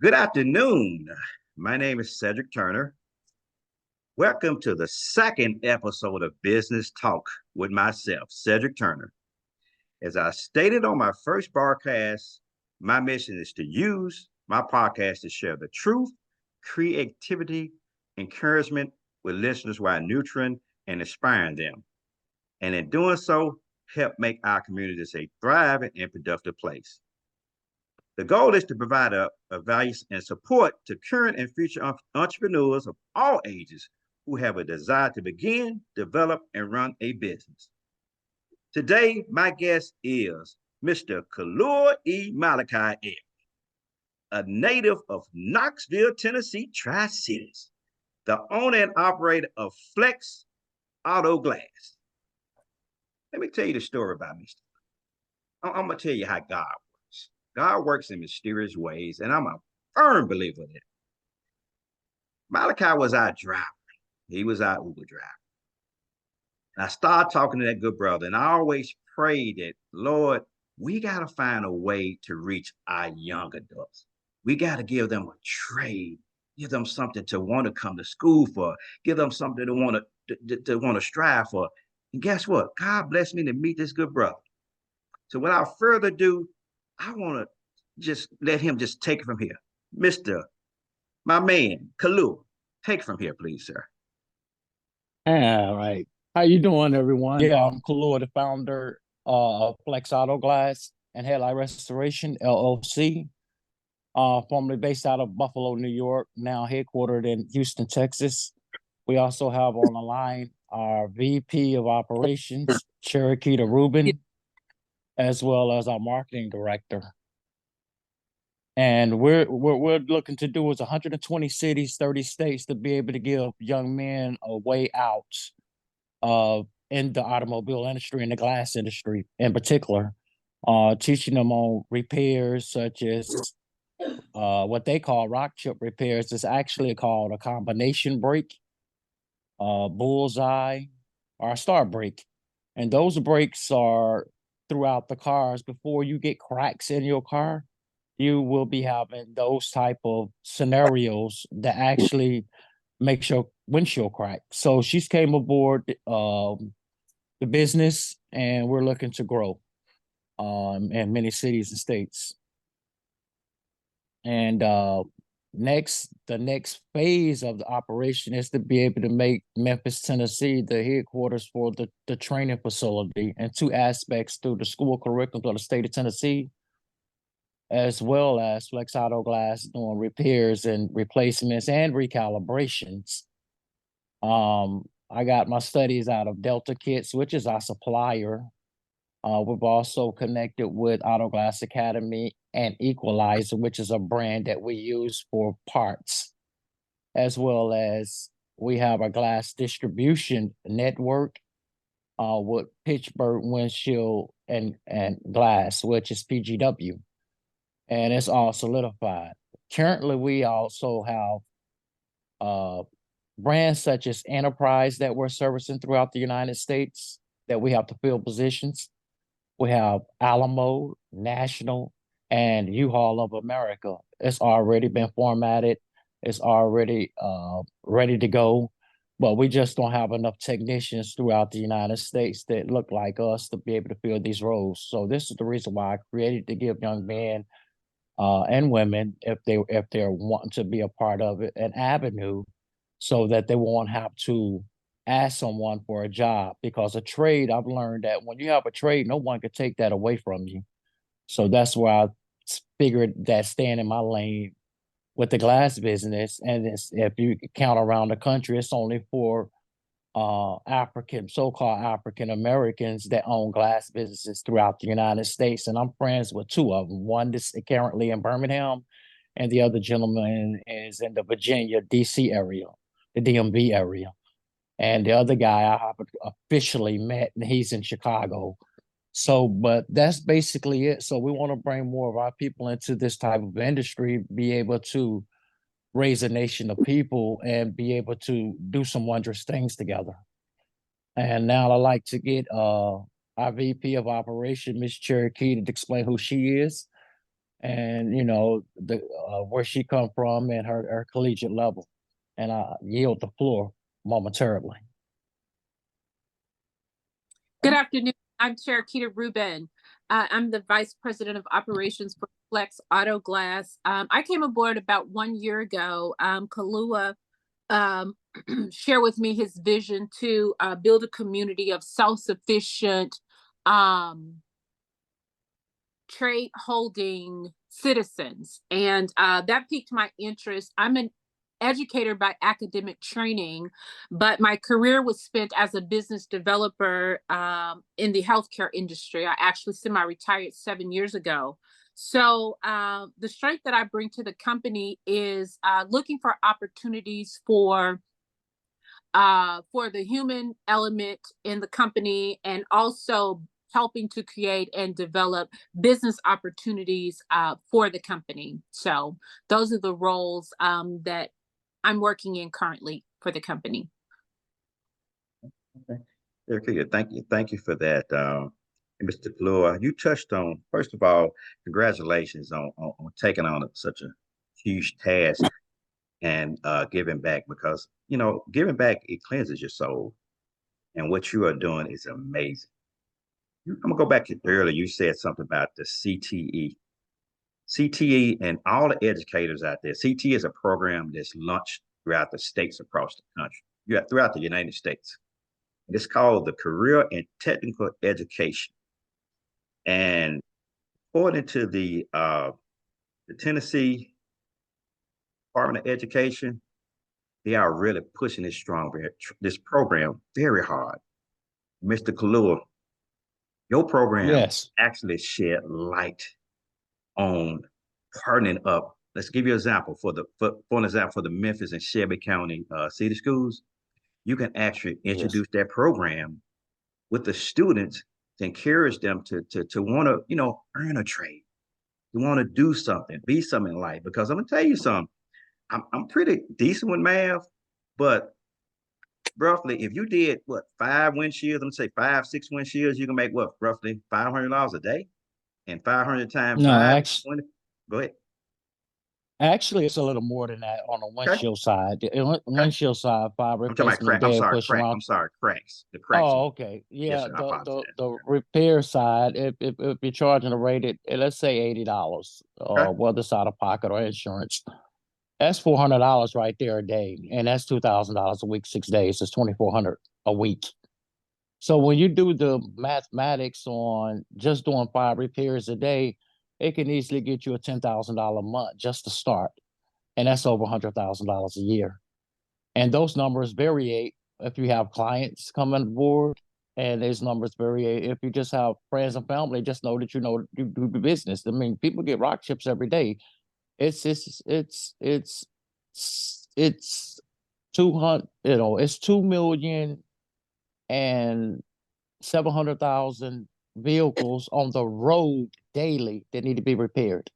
Good afternoon. My name is Cedric Turner. Welcome to the second episode of Business Talk with myself, Cedric Turner. As I stated on my first broadcast, my mission is to use my podcast to share the truth, creativity, encouragement with listeners while nurturing and inspiring them. And in doing so, help make our communities a thriving and productive place. The goal is to provide a value and support to current and future entrepreneurs of all ages who have a desire to begin, develop, and run a business. Today, my guest is Mr. Kaluha E. Malachi E, a native of Knoxville, Tennessee, Tri-Cities, the owner and operator of Flex Auto Glass. Let me tell you the story about me. I'm going to tell you how God works. God works in mysterious ways, and I'm a firm believer in it. Malachi was our driver. He was our Uber driver. And I started talking to that good brother, and I always prayed that, Lord, we got to find a way to reach our young adults. We got to give them a trade, give them something to want to come to school for, give them something to want to strive for. And guess what? God blessed me to meet this good brother. So without further ado, I want to just let him just take it from here. Mr. My man, Kalu, take it from here, please, sir. All right. How you doing, everyone? Yeah, I'm Kaluha, the founder of Flex Auto Glass and Headlight Restoration, LLC, formerly based out of Buffalo, New York, now headquartered in Houston, Texas. We also have on the line our VP of Operations, Cherokee Rubin, as well as our marketing director. And we're looking to do is 120 cities, 30 states to be able to give young men a way out in the automobile industry and the glass industry in particular, teaching them on repairs such as what they call rock chip repairs. It's actually called a combination brake, bullseye, or a star brake. And those brakes are throughout the cars. Before you get cracks in your car, you will be having those type of scenarios that actually makes your windshield crack. So she's came aboard the business, and we're looking to grow in many cities and states. And the next phase of the operation is to be able to make Memphis, Tennessee, the headquarters for the training facility, and two aspects through the school curriculum of the state of Tennessee, as well as Flex Auto Glass doing repairs and replacements and recalibrations. I got my studies out of Delta Kits, which is our supplier. We've also connected with Auto Glass Academy and Equalizer, which is a brand that we use for parts, as well as we have a glass distribution network with Pittsburgh Windshield and Glass, which is PGW, and it's all solidified. Currently, we also have brands such as Enterprise that we're servicing throughout the United States that we have to fill positions. We have Alamo, National, and U-Haul of America. It's already been formatted. It's already ready to go, but we just don't have enough technicians throughout the United States that look like us to be able to fill these roles. So this is the reason why I created to give young men and women, if they're wanting to be a part of it, an avenue so that they won't have to ask someone for a job. Because a trade, I've learned that when you have a trade, no one can take that away from you. So that's why I figured that staying in my lane with the glass business, and if you count around the country, it's only for so-called African Americans that own glass businesses throughout the United States. And I'm friends with two of them. One is currently in Birmingham, and the other gentleman is in the Virginia, DC area, the DMV area. And the other guy I have officially met, and he's in Chicago. So, but that's basically it. So we want to bring more of our people into this type of industry, be able to raise a nation of people and be able to do some wondrous things together. And now I'd like to get our VP of Operation, Miss Cherokee, to explain who she is. and the where she come from and her collegiate level. And I yield the floor momentarily. Good afternoon. I'm Cherokee Rubin. I'm the Vice President of Operations for Flex Auto Glass. I came aboard about 1 year ago. Kaluha shared with me his vision to build a community of self-sufficient trade holding citizens. And that piqued my interest. I'm an educator by academic training, but my career was spent as a business developer in the healthcare industry. I actually semi-retired 7 years ago. So the strength that I bring to the company is looking for opportunities for the human element in the company, and also helping to create and develop business opportunities for the company. So those are the roles that I'm working in currently for the company. Okay. Very good. Thank you for that, Mr. Kaluha. You touched on, first of all, congratulations on taking on such a huge task and giving back, because giving back, it cleanses your soul, and what you are doing is amazing. I'm gonna go back to earlier. You said something about the CTE. CTE and all the educators out there. CTE is a program that's launched throughout the states across the country, throughout the United States. And it's called the Career and Technical Education. And according to the Tennessee Department of Education, they are really pushing this program very hard. Mr. Kaluha, your program Yes. actually shed light on partnering up. Let's give you an example for the Memphis and Shelby County city schools. You can actually introduce that program with the students to encourage them to want to earn a trade, to want to do something, be something in life. Because I'm gonna tell you something, I'm pretty decent with math, but roughly, if you did what 5 windshields, I'm gonna say 5, 6 windshields, you can make what roughly $500 a day, and 500 times No, 20. Go ahead. actually, it's a little more than that on the Okay. windshield side. The Okay. windshield side, five I'm talking about replacement a crack. I'm day, sorry, push crack. around. I'm sorry, cracks. The cracks. Oh, okay. Yes, Yeah, sir. I apologize. the repair side, if you're charging a rate at let's say $80, Okay. whether it's out of pocket or insurance, that's $400 right there a day, and that's $2,000 a week, 6 days. It's 2,400 a week. So when you do the mathematics on just doing 5 repairs a day, it can easily get you a $10,000 a month just to start, and that's over $100,000 a year. And those numbers vary if you have clients coming aboard, and those numbers vary if you just have friends and family. Just know that you do the business. I mean, people get rock chips every day. It's 200. It's 2,700,000 vehicles on the road daily that need to be repaired.